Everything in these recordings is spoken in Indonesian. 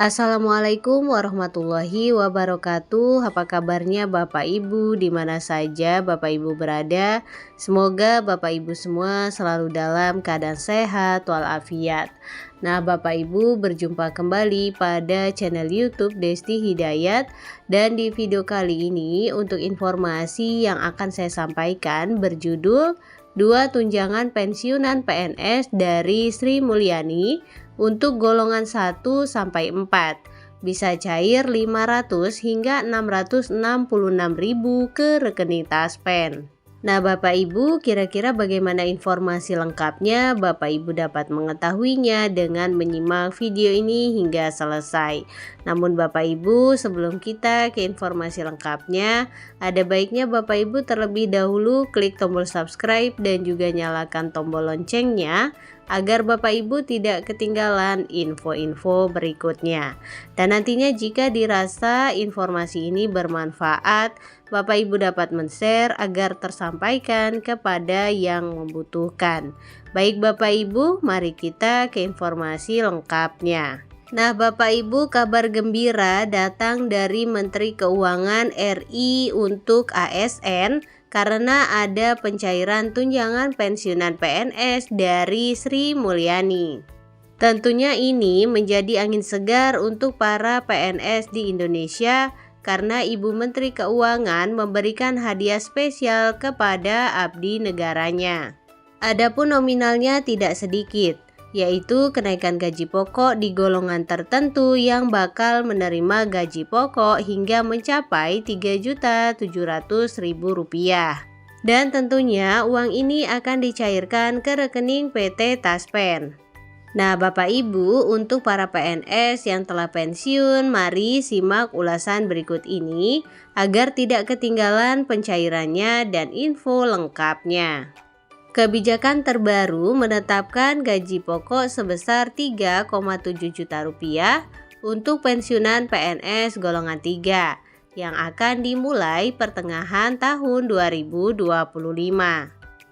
Assalamualaikum warahmatullahi wabarakatuh. Apa kabarnya Bapak Ibu di mana saja Bapak Ibu berada? Semoga Bapak Ibu semua selalu dalam keadaan sehat walafiat. Nah, Bapak Ibu berjumpa kembali pada channel YouTube Desti Hidayat, dan di video kali ini untuk informasi yang akan saya sampaikan berjudul 2 tunjangan pensiunan PNS dari Sri Mulyani untuk golongan 1 sampai 4 bisa cair 500 hingga 666.000 ke rekening Taspen. Nah, Bapak Ibu, kira-kira bagaimana informasi lengkapnya? Bapak Ibu dapat mengetahuinya dengan menyimak video ini hingga selesai. Namun Bapak Ibu, sebelum kita ke informasi lengkapnya, ada baiknya Bapak Ibu terlebih dahulu klik tombol subscribe dan juga nyalakan tombol loncengnya agar Bapak Ibu tidak ketinggalan info-info berikutnya. Dan nantinya jika dirasa informasi ini bermanfaat, Bapak Ibu dapat men-share agar tersampaikan kepada yang membutuhkan. Baik Bapak Ibu, mari kita ke informasi lengkapnya. Nah, Bapak Ibu, kabar gembira datang dari Menteri Keuangan RI untuk ASN karena ada pencairan tunjangan pensiunan PNS dari Sri Mulyani. Tentunya ini menjadi angin segar untuk para PNS di Indonesia karena Ibu Menteri Keuangan memberikan hadiah spesial kepada abdi negaranya. Adapun nominalnya tidak sedikit, yaitu kenaikan gaji pokok di golongan tertentu yang bakal menerima gaji pokok hingga mencapai Rp3.700.000. Dan tentunya uang ini akan dicairkan ke rekening PT Taspen. Nah, Bapak Ibu, untuk para PNS yang telah pensiun, mari simak ulasan berikut ini agar tidak ketinggalan pencairannya dan info lengkapnya. Kebijakan terbaru menetapkan gaji pokok sebesar Rp3,7 juta untuk pensiunan PNS golongan 3 yang akan dimulai pertengahan tahun 2025.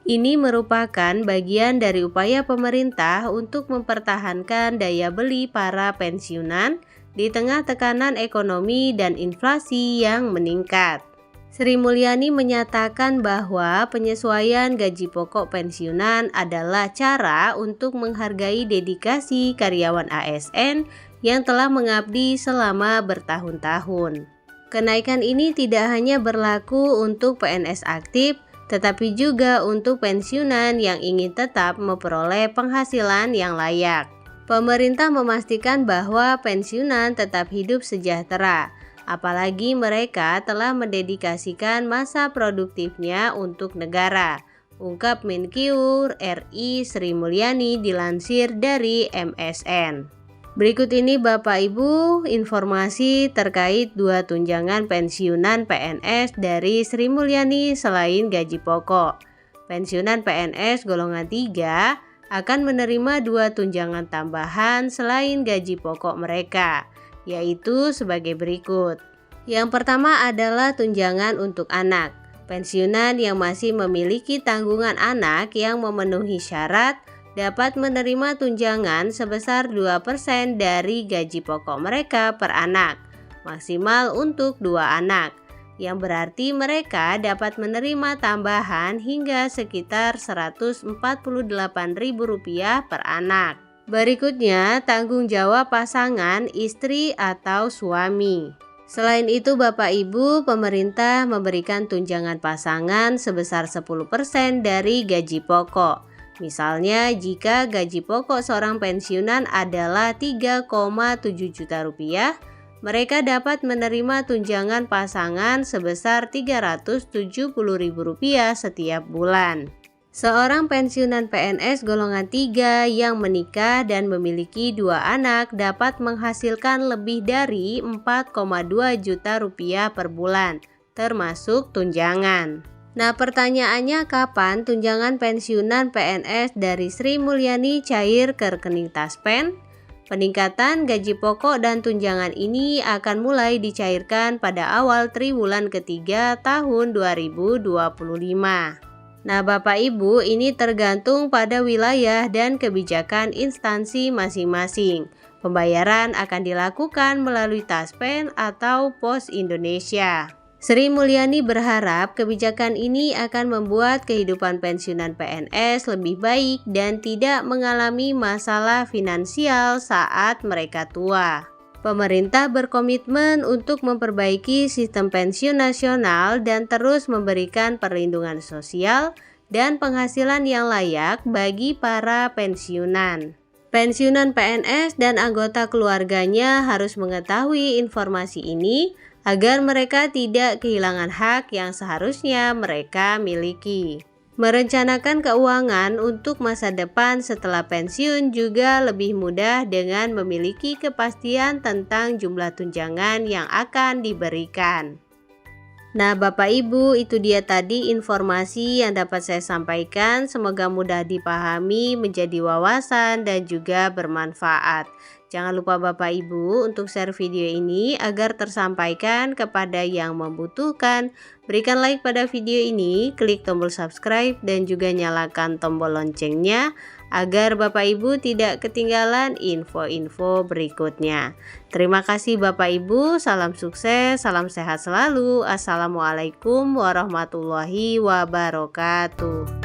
Ini merupakan bagian dari upaya pemerintah untuk mempertahankan daya beli para pensiunan di tengah tekanan ekonomi dan inflasi yang meningkat. Sri Mulyani menyatakan bahwa penyesuaian gaji pokok pensiunan adalah cara untuk menghargai dedikasi karyawan ASN yang telah mengabdi selama bertahun-tahun. Kenaikan ini tidak hanya berlaku untuk PNS aktif, tetapi juga untuk pensiunan yang ingin tetap memperoleh penghasilan yang layak. Pemerintah memastikan bahwa pensiunan tetap hidup sejahtera, apalagi mereka telah mendedikasikan masa produktifnya untuk negara, ungkap Menkyu RI Sri Mulyani dilansir dari MSN. Berikut ini Bapak Ibu informasi terkait 2 tunjangan pensiunan PNS dari Sri Mulyani selain gaji pokok. Pensiunan PNS golongan 3 akan menerima 2 tunjangan tambahan selain gaji pokok mereka, yaitu sebagai berikut. Yang pertama adalah tunjangan untuk anak. Pensiunan yang masih memiliki tanggungan anak yang memenuhi syarat dapat menerima tunjangan sebesar 2% dari gaji pokok mereka per anak, maksimal untuk 2 anak, yang berarti mereka dapat menerima tambahan hingga sekitar Rp148.000 per anak. Berikutnya, tanggung jawab pasangan, istri atau suami. Selain itu Bapak Ibu, pemerintah memberikan tunjangan pasangan sebesar 10% dari gaji pokok. Misalnya jika gaji pokok seorang pensiunan adalah Rp3,7 juta, mereka dapat menerima tunjangan pasangan sebesar Rp370.000 setiap bulan. Seorang pensiunan PNS golongan 3 yang menikah dan memiliki 2 anak dapat menghasilkan lebih dari Rp4,2 juta per bulan, termasuk tunjangan. Nah, pertanyaannya kapan tunjangan pensiunan PNS dari Sri Mulyani cair ke rekening Taspen? Peningkatan gaji pokok dan tunjangan ini akan mulai dicairkan pada awal triwulan ketiga tahun 2025. Nah, Bapak Ibu, ini tergantung pada wilayah dan kebijakan instansi masing-masing. Pembayaran akan dilakukan melalui Taspen atau Pos Indonesia. Sri Mulyani berharap kebijakan ini akan membuat kehidupan pensiunan PNS lebih baik dan tidak mengalami masalah finansial saat mereka tua. Pemerintah berkomitmen untuk memperbaiki sistem pensiun nasional dan terus memberikan perlindungan sosial dan penghasilan yang layak bagi para pensiunan. Pensiunan PNS dan anggota keluarganya harus mengetahui informasi ini agar mereka tidak kehilangan hak yang seharusnya mereka miliki. Merencanakan keuangan untuk masa depan setelah pensiun juga lebih mudah dengan memiliki kepastian tentang jumlah tunjangan yang akan diberikan. Nah, Bapak Ibu, itu dia tadi informasi yang dapat saya sampaikan. Semoga mudah dipahami, menjadi wawasan, dan juga bermanfaat. Jangan lupa Bapak Ibu untuk share video ini agar tersampaikan kepada yang membutuhkan. Berikan like pada video ini, klik tombol subscribe, dan juga nyalakan tombol loncengnya agar Bapak Ibu tidak ketinggalan info-info berikutnya. Terima kasih Bapak Ibu, salam sukses, salam sehat selalu. Assalamualaikum warahmatullahi wabarakatuh.